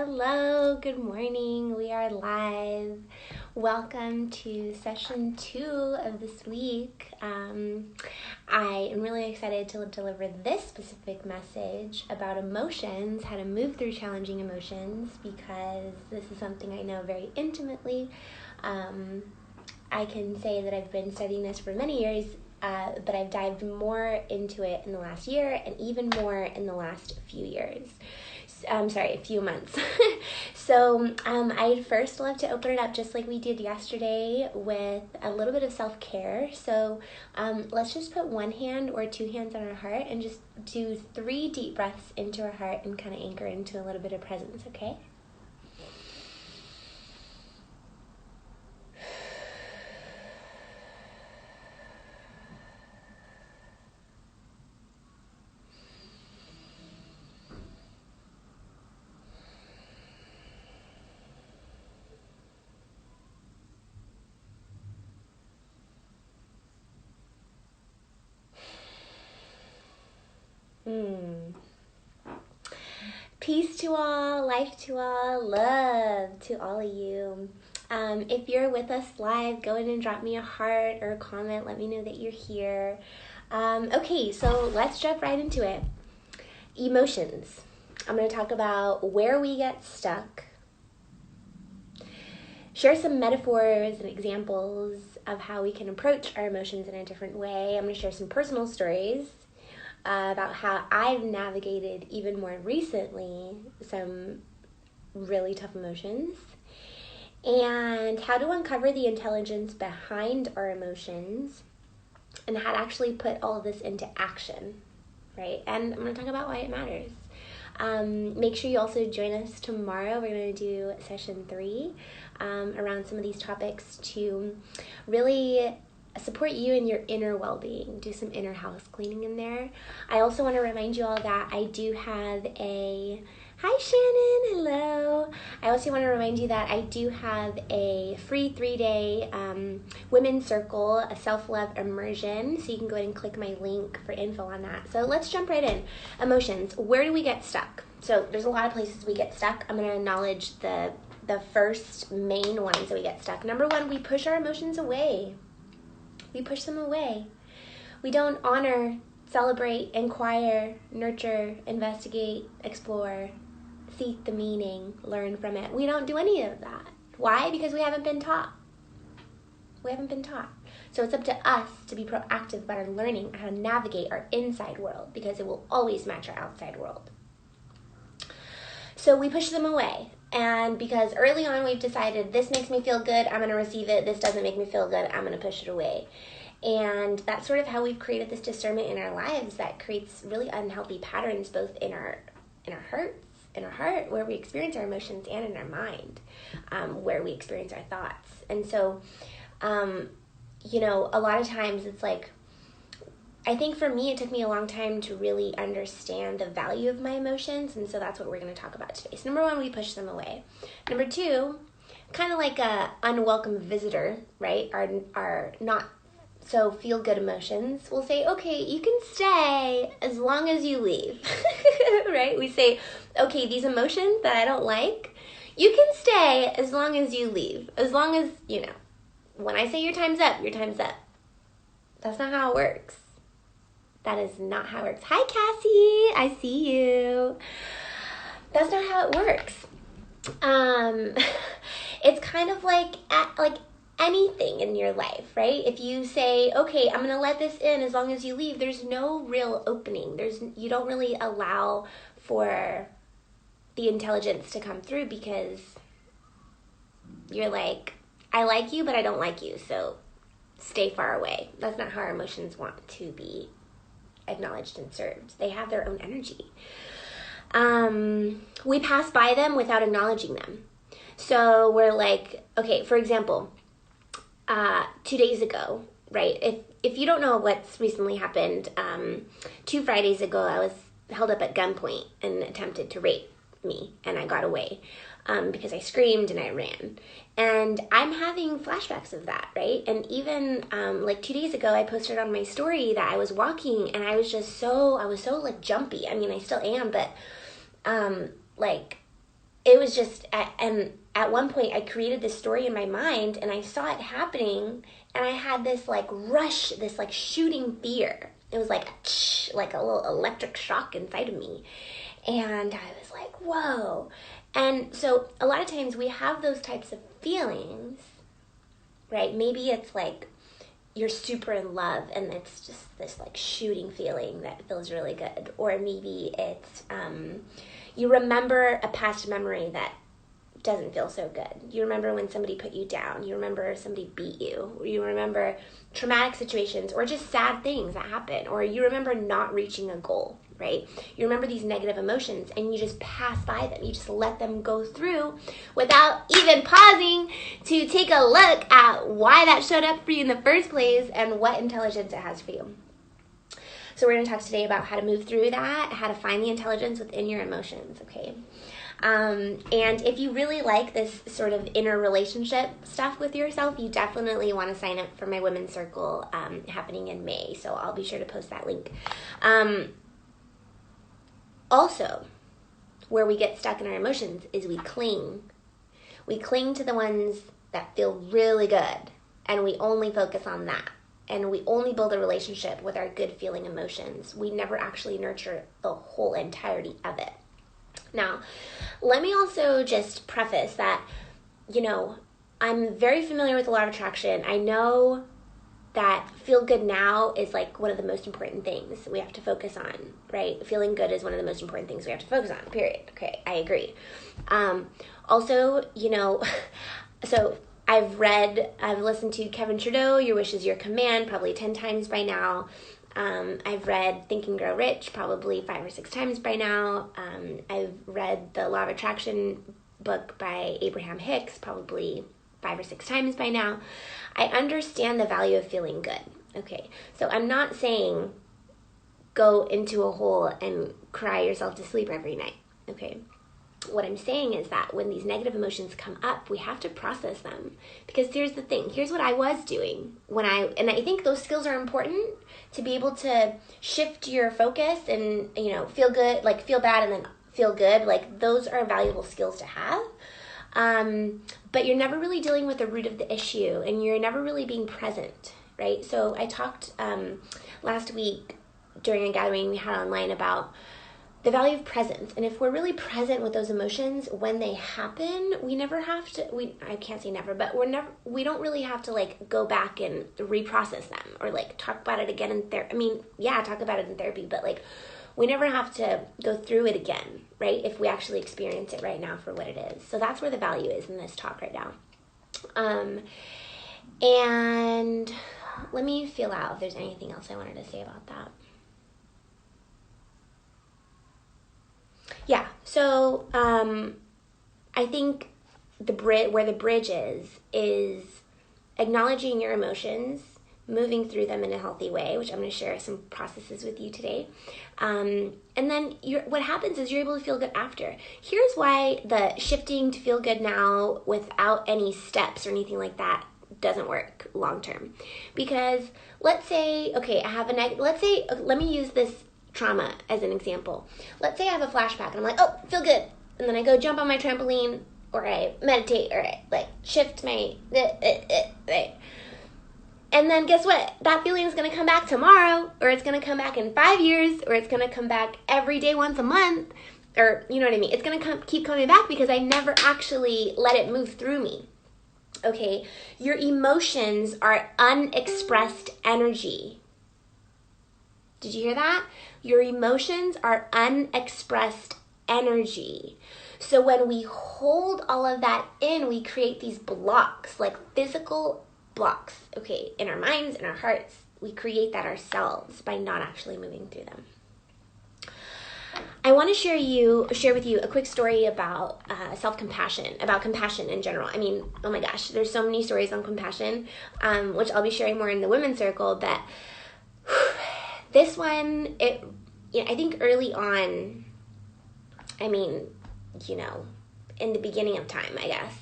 Hello, good morning. We are live. Welcome to session 2 of this week. I am really excited to deliver this specific message about emotions, how to move through challenging emotions, because this is something I know very intimately. I can say that I've been studying this for many years, but I've dived more into it in the last year and even more in the last few years. A few months. So I'd first love to open it up just like we did yesterday with a little bit of self-care. So let's just put one hand or two hands on our heart and just do 3 deep breaths into our heart and kind of anchor into a little bit of presence, okay? Peace to all, life to all, love to all of you. If you're with us live, go ahead and drop me a heart or a comment. Let me know that you're here. Okay, so let's jump right into it. Emotions. I'm going to talk about where we get stuck. Share some metaphors and examples of how we can approach our emotions in a different way. I'm going to share some personal stories about how I've navigated even more recently some really tough emotions, and how to uncover the intelligence behind our emotions and how to actually put all of this into action, right? And I'm going to talk about why it matters. Make sure you also join us tomorrow. We're going to do session 3 around some of these topics to really support you in your inner well-being. Do some inner house cleaning in there. I also want to remind you all that I do have a... Hi, Shannon. Hello. I also want to remind you that I do have a free 3-day Women's Circle, a self-love immersion. So you can go ahead and click my link for info on that. So let's jump right in. Emotions. Where do we get stuck? So there's a lot of places we get stuck. I'm going to acknowledge the first main ones that we get stuck. Number 1, we push our emotions away. We push them away. We don't honor, celebrate, inquire, nurture, investigate, explore, seek the meaning, learn from it. We don't do any of that. Why? Because we haven't been taught. We haven't been taught. So it's up to us to be proactive about our learning how to navigate our inside world, because it will always match our outside world. So we push them away. And because early on we've decided this makes me feel good, I'm going to receive it. This doesn't make me feel good, I'm going to push it away. And that's sort of how we've created this discernment in our lives that creates really unhealthy patterns, both in our heart, where we experience our emotions, and in our mind, where we experience our thoughts. And so, a lot of times it's like, I think for me, it took me a long time to really understand the value of my emotions, and so that's what we're going to talk about today. So number 1, we push them away. Number 2, kind of like a unwelcome visitor, right? Our not so feel-good emotions. We'll say, okay, you can stay as long as you leave, right? We say, okay, these emotions that I don't like, you can stay as long as you leave. As long as, when I say your time's up, your time's up. That's not how it works. That is not how it works. Hi, Cassie. I see you. That's not how it works. It's kind of like anything in your life, right? If you say, okay, I'm going to let this in as long as you leave, there's no real opening. You don't really allow for the intelligence to come through, because you're like, I like you, but I don't like you, so stay far away. That's not how our emotions want to be acknowledged and served. They have their own energy. We pass by them without acknowledging them. So we're like, okay, for example, 2 days ago, right? If you don't know what's recently happened, 2 Fridays ago, I was held up at gunpoint and attempted to rape me, and I got away because I screamed and I ran. And I'm having flashbacks of that, right? And even 2 days ago, I posted on my story that I was walking, and I was so jumpy. I mean, I still am, but it was just, and at one point I created this story in my mind and I saw it happening and I had this like rush, this like shooting fear. It was like a little electric shock inside of me. And I was like, whoa. And so a lot of times we have those types of feelings, right? Maybe it's like you're super in love and it's just this like shooting feeling that feels really good. Or maybe it's, you remember a past memory that doesn't feel so good. You remember when somebody put you down. You remember somebody beat you. You remember traumatic situations or just sad things that happen. Or you remember not reaching a goal, right? You remember these negative emotions and you just pass by them. You just let them go through without even pausing to take a look at why that showed up for you in the first place and what intelligence it has for you. So we're going to talk today about how to move through that, how to find the intelligence within your emotions, okay? And if you really like this sort of inner relationship stuff with yourself, you definitely want to sign up for my Women's Circle happening in May. So I'll be sure to post that link. Also, where we get stuck in our emotions is we cling. We cling to the ones that feel really good, and we only focus on that. And we only build a relationship with our good feeling emotions. We never actually nurture the whole entirety of it. Now, let me also just preface that, you know, I'm very familiar with the law of attraction. I know that feel good now is like one of the most important things we have to focus on, right? Feeling good is one of the most important things we have to focus on, period. Okay, I agree. Also, you know, so I've listened to Kevin Trudeau, Your Wish is Your Command, probably 10 times by now. I've read Think and Grow Rich probably 5 or 6 times by now. I've read the Law of Attraction book by Abraham Hicks probably 5 or 6 times by now. I understand the value of feeling good. Okay, so I'm not saying go into a hole and cry yourself to sleep every night. Okay. What I'm saying is that when these negative emotions come up, we have to process them. Because here's the thing. Here's what I was doing and I think those skills are important to be able to shift your focus and, you know, feel good, like feel bad and then feel good. Like those are valuable skills to have. But you're never really dealing with the root of the issue and you're never really being present, right? So I talked last week during a gathering we had online about the value of presence. And if we're really present with those emotions when they happen, we never have to, I can't say never, but we don't really have to like go back and reprocess them or like talk about it again in therapy. I mean, yeah, talk about it in therapy, but like we never have to go through it again, right? If we actually experience it right now for what it is. So that's where the value is in this talk right now. And let me feel out if there's anything else I wanted to say about that. Yeah, so I think where the bridge is acknowledging your emotions, moving through them in a healthy way, which I'm going to share some processes with you today. And then what happens is you're able to feel good after. Here's why the shifting to feel good now without any steps or anything like that doesn't work long term. Because let's say, okay, let me use this trauma as an example. Let's say I have a flashback and I'm like, oh, feel good. And then I go jump on my trampoline or I meditate or I like shift my, right. And then guess what? That feeling is going to come back tomorrow or it's going to come back in 5 years or it's going to come back every day once a month or you know what I mean? It's going to keep coming back because I never actually let it move through me. Okay? Your emotions are unexpressed energy. Did you hear that? Your emotions are unexpressed energy. So when we hold all of that in, we create these blocks, like physical blocks, okay, in our minds, in our hearts. We create that ourselves by not actually moving through them. I want to share with you a quick story about self-compassion, about compassion in general. I mean, oh my gosh, there's so many stories on compassion, which I'll be sharing more in the Women's Circle, but this one, I think early on, I mean, you know, in the beginning of time, I guess,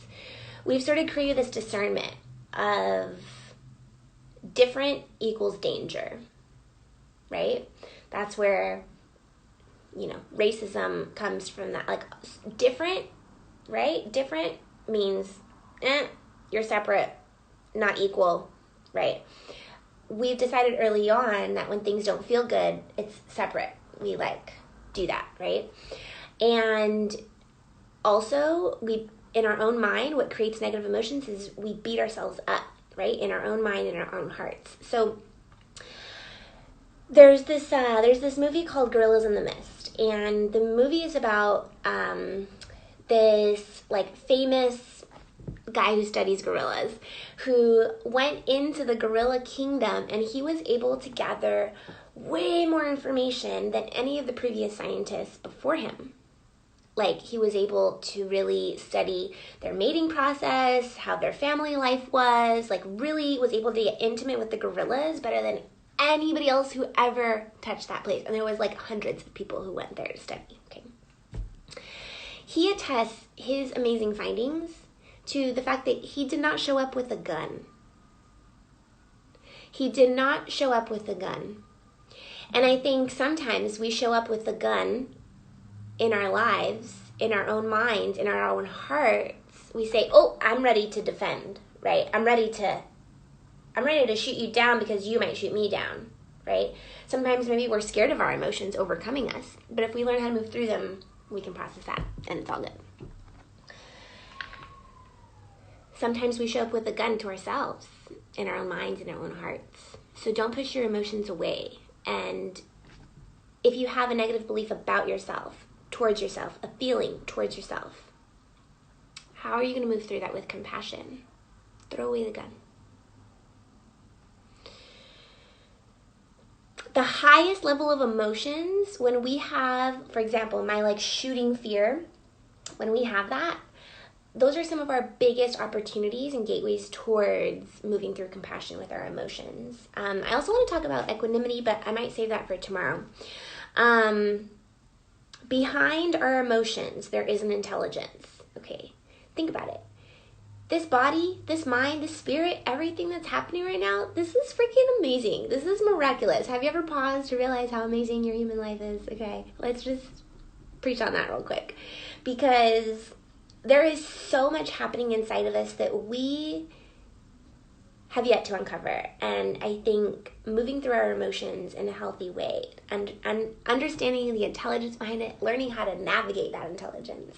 we've sort of created this discernment of different equals danger, right? That's where, you know, racism comes from that. Like, different right? Different means you're separate, not equal, right? We've decided early on that when things don't feel good, it's separate. We do that, right? And also, in our own mind, what creates negative emotions is we beat ourselves up, right? In our own mind, in our own hearts. So there's this movie called Gorillas in the Mist, and the movie is about this famous guy who studies gorillas, who went into the gorilla kingdom, and he was able to gather way more information than any of the previous scientists before him. He was able to really study their mating process, how their family life was, really was able to get intimate with the gorillas better than anybody else who ever touched that place. And there was hundreds of people who went there to study. Okay. He attests his amazing findings to the fact that he did not show up with a gun. He did not show up with a gun. And I think sometimes we show up with a gun in our lives, in our own minds, in our own hearts. We say, oh, I'm ready to defend, right? I'm ready to shoot you down because you might shoot me down, right? Sometimes maybe we're scared of our emotions overcoming us, but if we learn how to move through them, we can process that, and it's all good. Sometimes we show up with a gun to ourselves, in our own minds, in our own hearts. So don't push your emotions away. And if you have a negative belief about yourself, towards yourself, a feeling towards yourself, how are you going to move through that with compassion? Throw away the gun. The highest level of emotions, when we have, for example, my shooting fear, when we have that, those are some of our biggest opportunities and gateways towards moving through compassion with our emotions. I also want to talk about equanimity, but I might save that for tomorrow. Behind our emotions, there is an intelligence. Okay, think about it. This body, this mind, this spirit, everything that's happening right now, this is freaking amazing. This is miraculous. Have you ever paused to realize how amazing your human life is? Okay, let's just preach on that real quick. Because there is so much happening inside of us that we have yet to uncover. And I think moving through our emotions in a healthy way and understanding the intelligence behind it, learning how to navigate that intelligence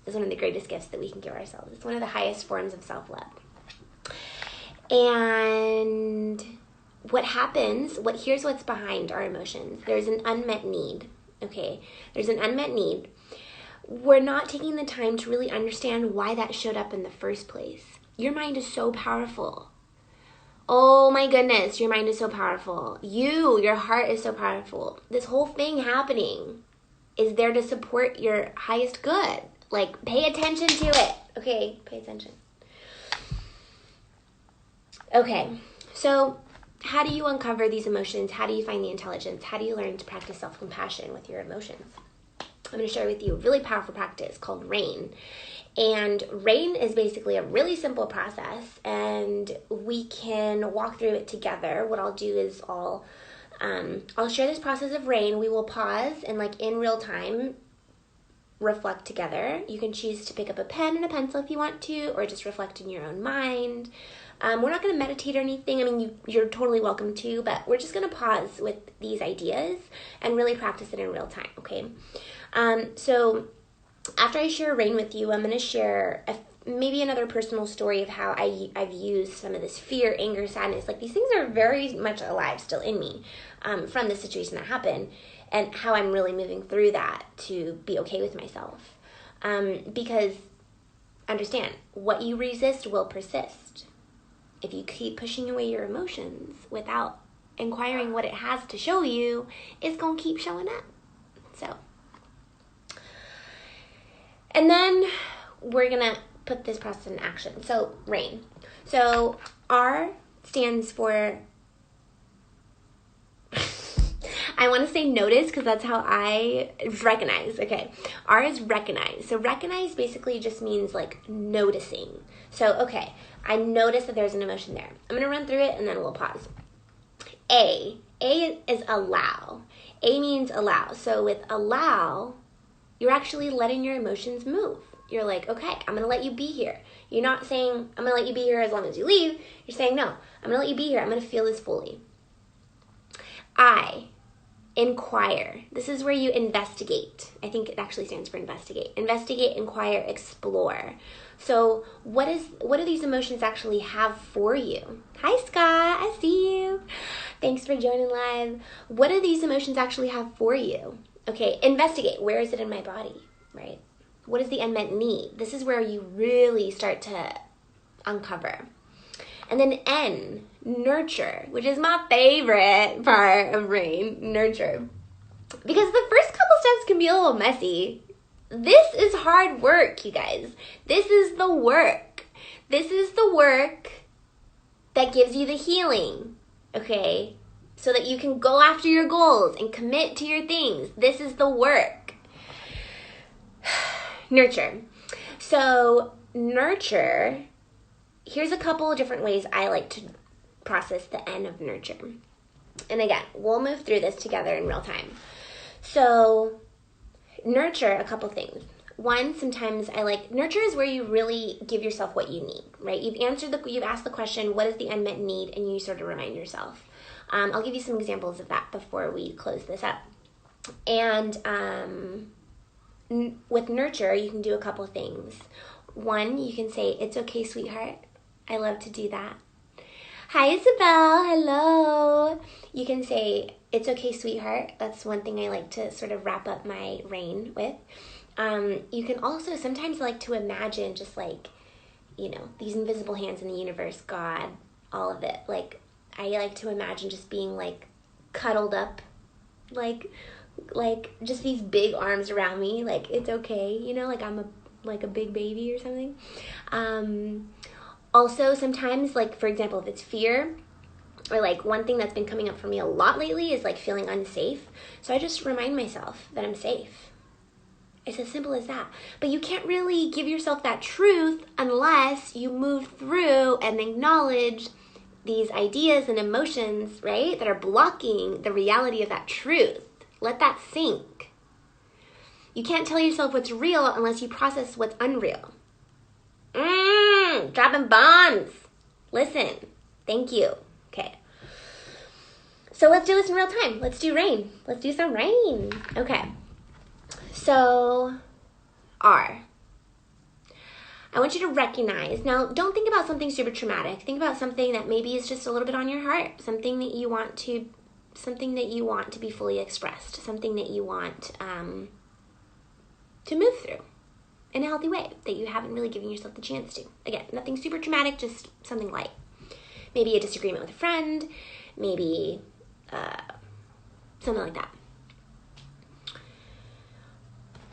is one of the greatest gifts that we can give ourselves. It's one of the highest forms of self-love. And what happens, here's what's behind our emotions. There's an unmet need, okay? There's an unmet need. We're not taking the time to really understand why that showed up in the first place. Your mind is so powerful. Oh my goodness, your mind is so powerful. Your heart is so powerful. This whole thing happening is there to support your highest good. Pay attention to it. Okay, pay attention. Okay, so how do you uncover these emotions? How do you find the intelligence? How do you learn to practice self-compassion with your emotions? I'm going to share with you a really powerful practice called RAIN. And RAIN is basically a really simple process, and we can walk through it together. What I'll do is I'll share this process of RAIN. We will pause and in real time reflect together. You can choose to pick up a pen and a pencil if you want to, or just reflect in your own mind. We're not going to meditate or anything. I mean, you're totally welcome to, but we're just going to pause with these ideas and really practice it in real time, okay? So after I share RAIN with you, I'm going to share maybe another personal story of how I've used some of this fear, anger, sadness. These things are very much alive still in me from the situation that happened, and how I'm really moving through that to be okay with myself. Because understand, what you resist will persist. If you keep pushing away your emotions without inquiring what it has to show you, it's going to keep showing up. So, and then we're going to put this process in action. So, RAIN. So, R stands for, I want to say notice because that's how recognize. Okay. R is recognize. So, recognize basically just means noticing. So, okay, I notice that there's an emotion there. I'm going to run through it and then we'll pause. A is allow. A means allow. So, with allow, You're actually letting your emotions move. You're like, okay, I'm going to let you be here. You're not saying, I'm going to let you be here as long as you leave. You're saying, no, I'm going to let you be here. I'm going to feel this fully. I, inquire. This is where you investigate. I think it actually stands for investigate. Investigate, inquire, explore. So what do these emotions actually have for you? Hi, Scott. I see you. Thanks for joining live. What do these emotions actually have for you? Okay, investigate. Where is it in my body, right? What is the unmet need? This is where you really start to uncover. And then N, nurture, which is my favorite part of RAIN, nurture. Because the first couple steps can be a little messy. This is hard work, you guys. This is the work. This is the work that gives you the healing, okay? So that you can go after your goals and commit to your things. This is the work. Nurture. So nurture, here's a couple of different ways I like to process the N of nurture. And again, we'll move through this together in real time. So nurture, a couple things. One, sometimes I like, nurture is where you really give yourself what you need, right? You've asked the question, what is the unmet need? And you sort of remind yourself. I'll give you some examples of that before we close this up. And with nurture, you can do a couple things. One, you can say, it's okay, sweetheart. I love to do that. Hi, Isabel. Hello. You can say, it's okay, sweetheart. That's one thing I like to sort of wrap up my RAIN with. You can also sometimes like to imagine just like, these invisible hands in the universe, God, all of it. Like, I like to imagine just being like cuddled up, like just these big arms around me. Like, it's okay, like I'm a big baby or something. Also, sometimes, like, for example, if it's fear, or like one thing that's been coming up for me a lot lately is like feeling unsafe. So I just remind myself that I'm safe. It's as simple as that. But you can't really give yourself that truth unless you move through and acknowledge these ideas and emotions, right, that are blocking the reality of that truth. Let that sink. You can't tell yourself what's real unless you process what's unreal. Dropping bombs. Listen. Thank you. Okay. So let's do this in real time. Let's do RAIN. Let's do some RAIN. Okay. So, R. I want you to recognize. Now, don't think about something super traumatic. Think about something that maybe is just a little bit on your heart. Something that you want to be fully expressed. Something that you want to move through in a healthy way that you haven't really given yourself the chance to. Again, nothing super traumatic, just something light. Maybe a disagreement with a friend, maybe something like that.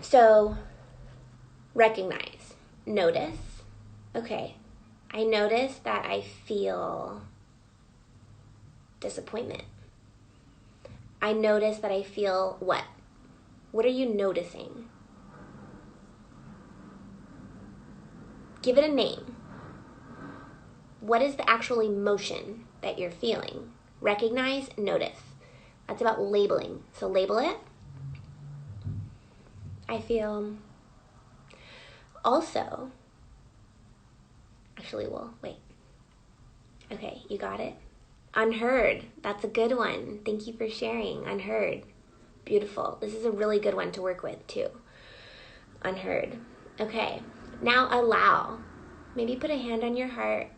So, recognize, notice. Okay, I notice that I feel disappointment. I notice that I feel what? What are you noticing? Give it a name. What is the actual emotion that you're feeling? Recognize, notice. That's about labeling. So label it. I feel also, actually, well, wait. Okay, you got it? Unheard. That's a good one. Thank you for sharing. Unheard. Beautiful. This is a really good one to work with, too. Unheard. Okay, now allow. Maybe put a hand on your heart.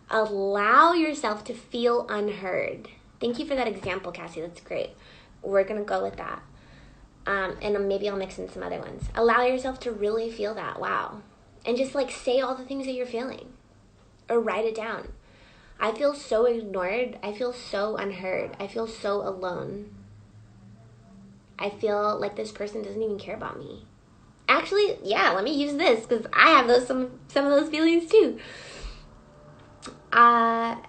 Allow yourself to feel unheard. Thank you for that example, Cassie. That's great. We're going to go with that. And maybe I'll mix in some other ones. Allow yourself to really feel that. Wow. And just like say all the things that you're feeling. Or write it down. I feel so ignored. I feel so unheard. I feel so alone. I feel like this person doesn't even care about me. Actually, yeah, let me use this because I have some of those feelings too. How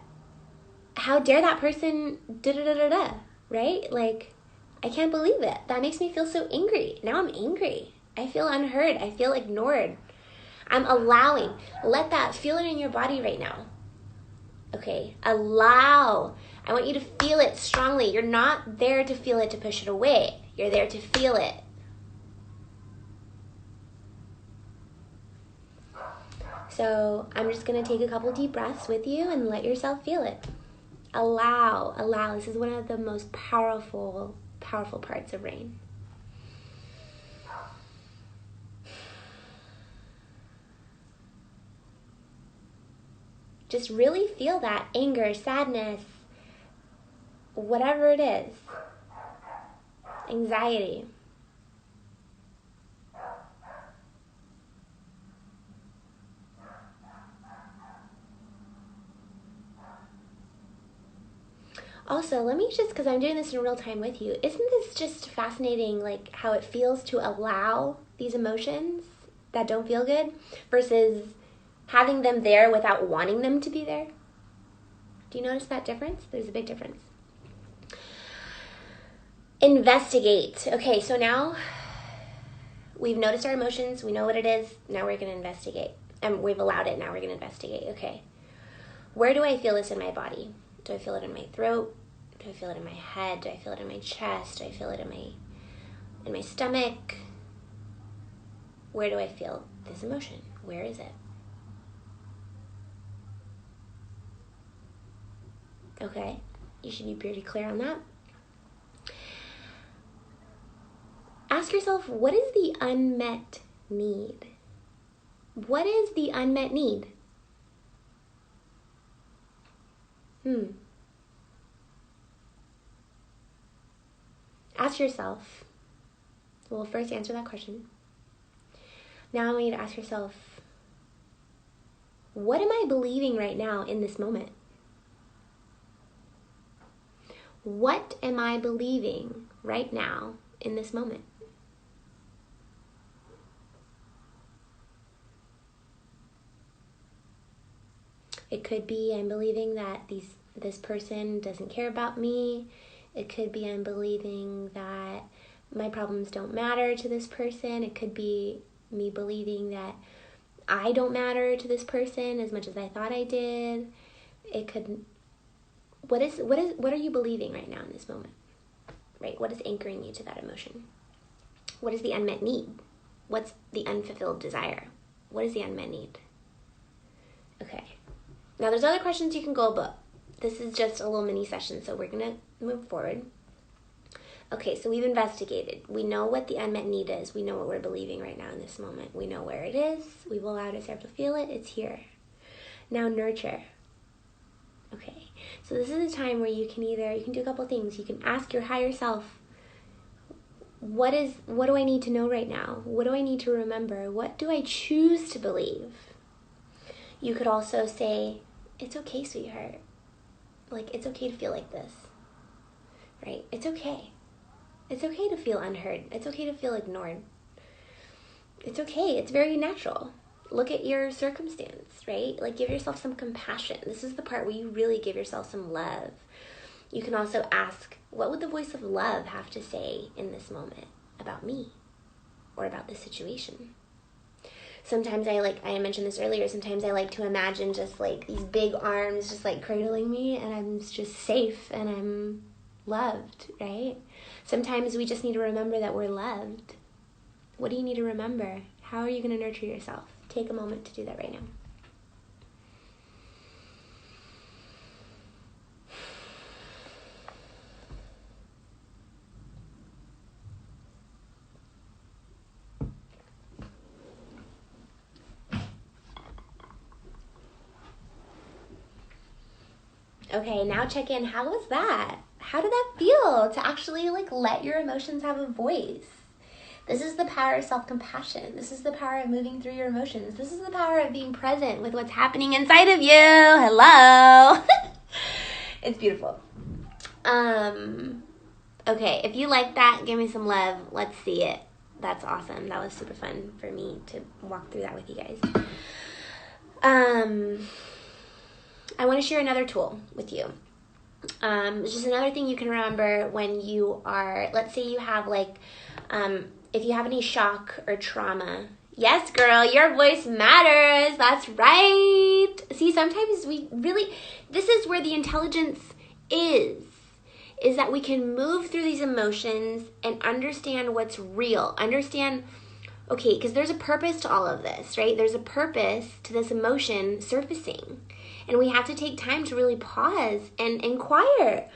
dare that person da-da-da-da-da, right? Like, I can't believe it. That makes me feel so angry. Now I'm angry. I feel unheard. I feel ignored. I'm allowing. Let that, feel it in your body right now. Okay, allow. I want you to feel it strongly. You're not there to feel it to push it away. You're there to feel it. So I'm just going to take a couple deep breaths with you and let yourself feel it. Allow. This is one of the most powerful parts of rain. Just really feel that anger, sadness, whatever it is, anxiety. Also, let me just, because I'm doing this in real time with you, isn't this just fascinating, like how it feels to allow these emotions that don't feel good versus having them there without wanting them to be there? Do you notice that difference? There's a big difference. Investigate. Okay, so now we've noticed our emotions. We know what it is. Now we're going to investigate. And we've allowed it. Now we're going to investigate. Okay. Where do I feel this in my body? Do I feel it in my throat? Do I feel it in my head? Do I feel it in my chest? Do I feel it in my stomach? Where do I feel this emotion? Where is it? Okay, you should be pretty clear on that. Ask yourself, what is the unmet need? What is the unmet need? Ask yourself. Well, first answer that question. Now I want you to ask yourself, what am I believing right now in this moment? What am I believing right now in this moment? It could be I'm believing that this person doesn't care about me. It could be I'm believing that my problems don't matter to this person. It could be me believing that I don't matter to this person as much as I thought I did. It could. What are you believing right now in this moment? Right? What is anchoring you to that emotion? What is the unmet need? What's the unfulfilled desire? What is the unmet need? Okay. Now there's other questions you can go about. This is just a little mini session, so we're going to move forward. Okay, so we've investigated. We know what the unmet need is. We know what we're believing right now in this moment. We know where it is. We've allowed ourselves to feel it. It's here. Now nurture. Okay, so this is a time where you can do a couple things. You can ask your higher self, what do I need to know right now? What do I need to remember? What do I choose to believe? You could also say, it's okay, sweetheart. Like, it's okay to feel like this, right? It's okay. It's okay to feel unheard. It's okay to feel ignored. It's okay. It's very natural. Look at your circumstance, right? Like, give yourself some compassion. This is the part where you really give yourself some love. You can also ask, what would the voice of love have to say in this moment about me or about this situation? Sometimes I mentioned this earlier, sometimes I like to imagine just like these big arms just like cradling me and I'm just safe and I'm loved, right? Sometimes we just need to remember that we're loved. What do you need to remember? How are you going to nurture yourself? Take a moment to do that right now. Okay, now check in. How was that? How did that feel to actually like let your emotions have a voice? This is the power of self-compassion. This is the power of moving through your emotions. This is the power of being present with what's happening inside of you. Hello. It's beautiful. Okay, if you like that, give me some love. Let's see it. That's awesome. That was super fun for me to walk through that with you guys. I want to share another tool with you. It's just another thing you can remember when you are, let's say you have like, if you have any shock or trauma. Yes, girl, your voice matters. That's right. See, sometimes this is where the intelligence is that we can move through these emotions and understand what's real, understand Okay, because there's a purpose to all of this, right? There's a purpose to this emotion surfacing. And we have to take time to really pause and inquire.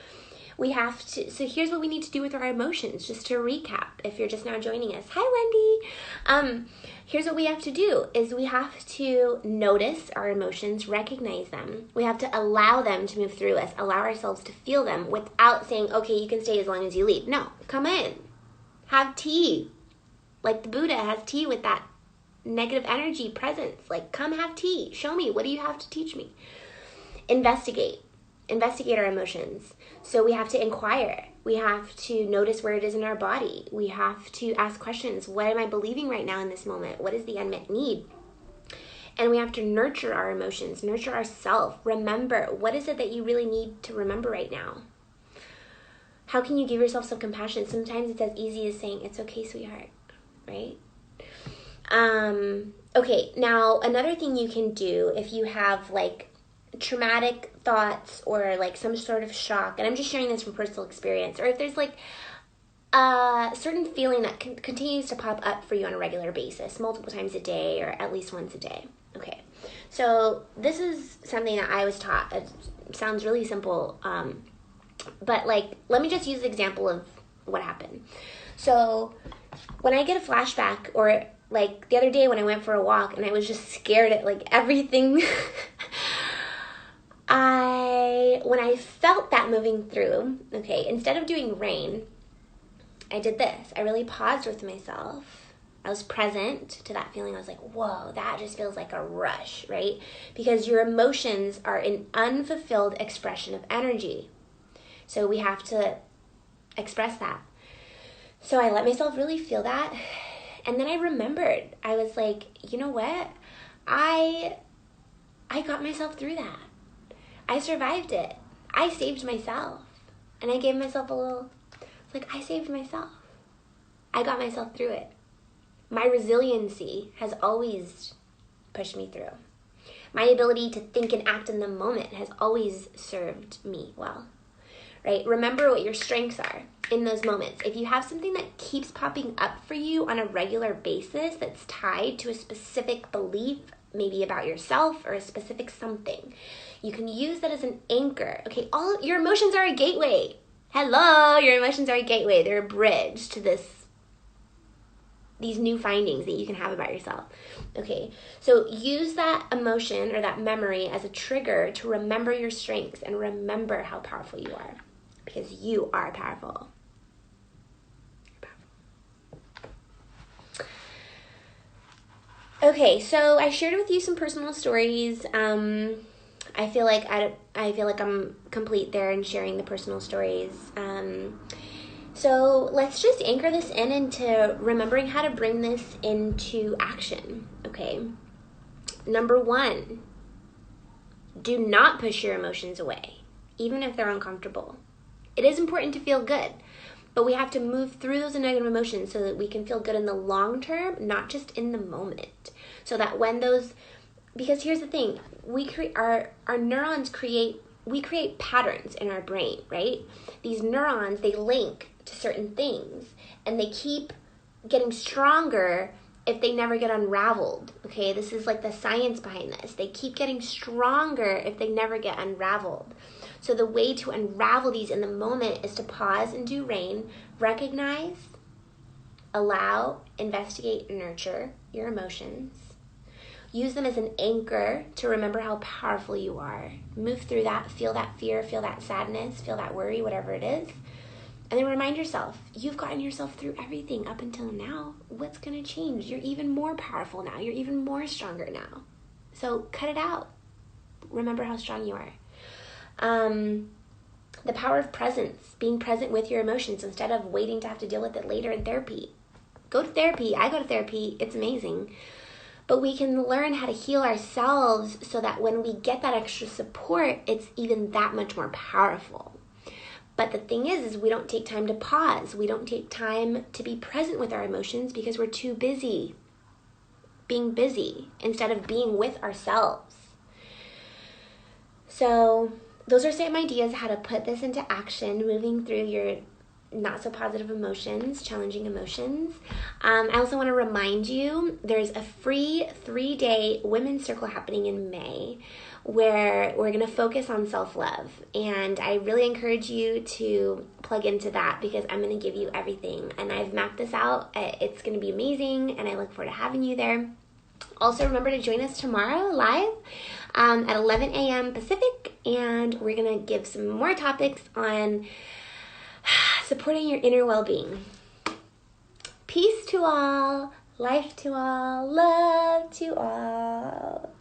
We have to, so here's what we need to do with our emotions, just to recap, if you're just now joining us. Hi, Wendy. Here's what we have to do, is we have to notice our emotions, recognize them. We have to allow them to move through us, allow ourselves to feel them without saying, okay, you can stay as long as you leave. No, come in. Have tea. Like the Buddha has tea with that negative energy presence. Like, come have tea. Show me. What do you have to teach me? Investigate our emotions. So we have to inquire. We have to notice where it is in our body. We have to ask questions. What am I believing right now in this moment? What is the unmet need? And we have to nurture our emotions, nurture ourselves. Remember, what is it that you really need to remember right now? How can you give yourself some compassion? Sometimes it's as easy as saying, it's okay, sweetheart, right? Okay, now another thing you can do if you have like traumatic thoughts or like some sort of shock, and I'm just sharing this from personal experience, or if there's like a certain feeling that continues to pop up for you on a regular basis, multiple times a day or at least once a day. Okay, so this is something that I was taught. It sounds really simple, but like, let me just use the example of what happened. So when I get a flashback, or like the other day when I went for a walk and I was just scared at like everything, when I felt that moving through, okay, instead of doing rain, I did this. I really paused with myself. I was present to that feeling. I was like, whoa, that just feels like a rush, right? Because your emotions are an unfulfilled expression of energy. So we have to express that. So I let myself really feel that. And then I remembered. I was like, you know what? I got myself through that. I survived it. I saved myself. And I gave myself a little, like, I saved myself. I got myself through it. My resiliency has always pushed me through. My ability to think and act in the moment has always served me well, right? Remember what your strengths are in those moments. If you have something that keeps popping up for you on a regular basis that's tied to a specific belief, maybe about yourself or a specific something, you can use that as an anchor. Okay, all your emotions are a gateway. Hello, your emotions are a gateway. They're a bridge to these new findings that you can have about yourself. Okay, so use that emotion or that memory as a trigger to remember your strengths and remember how powerful you are, because you are powerful. Okay, so I shared with you some personal stories. I feel like I'm complete there in sharing the personal stories. So let's just anchor this into remembering how to bring this into action. Okay. Number 1, do not push your emotions away, even if they're uncomfortable. It is important to feel good, but we have to move through those negative emotions so that we can feel good in the long term, not just in the moment. So that when those, because here's the thing, our neurons create patterns in our brain, right? These neurons, they link to certain things, and they keep getting stronger if they never get unraveled. Okay, this is like the science behind this. They keep getting stronger if they never get unraveled. So the way to unravel these in the moment is to pause and do rain, recognize, allow, investigate, and nurture your emotions. Use them as an anchor to remember how powerful you are. Move through that, feel that fear, feel that sadness, feel that worry, whatever it is. And then remind yourself, you've gotten yourself through everything up until now. What's going to change? You're even more powerful now. You're even more stronger now. So cut it out. Remember how strong you are. The power of presence, being present with your emotions instead of waiting to have to deal with it later in therapy. Go to therapy. I go to therapy. It's amazing. But we can learn how to heal ourselves so that when we get that extra support, it's even that much more powerful. But the thing is we don't take time to pause. We don't take time to be present with our emotions because we're too busy being busy instead of being with ourselves. So those are some ideas how to put this into action, moving through not so positive emotions, challenging emotions. I also want to remind you there's a free 3-day women's circle happening in May where we're going to focus on self-love. And I really encourage you to plug into that because I'm going to give you everything. And I've mapped this out. It's going to be amazing, and I look forward to having you there. Also, remember to join us tomorrow live at 11 a.m. Pacific, and we're going to give some more topics on supporting your inner well-being. Peace to all, life to all, love to all.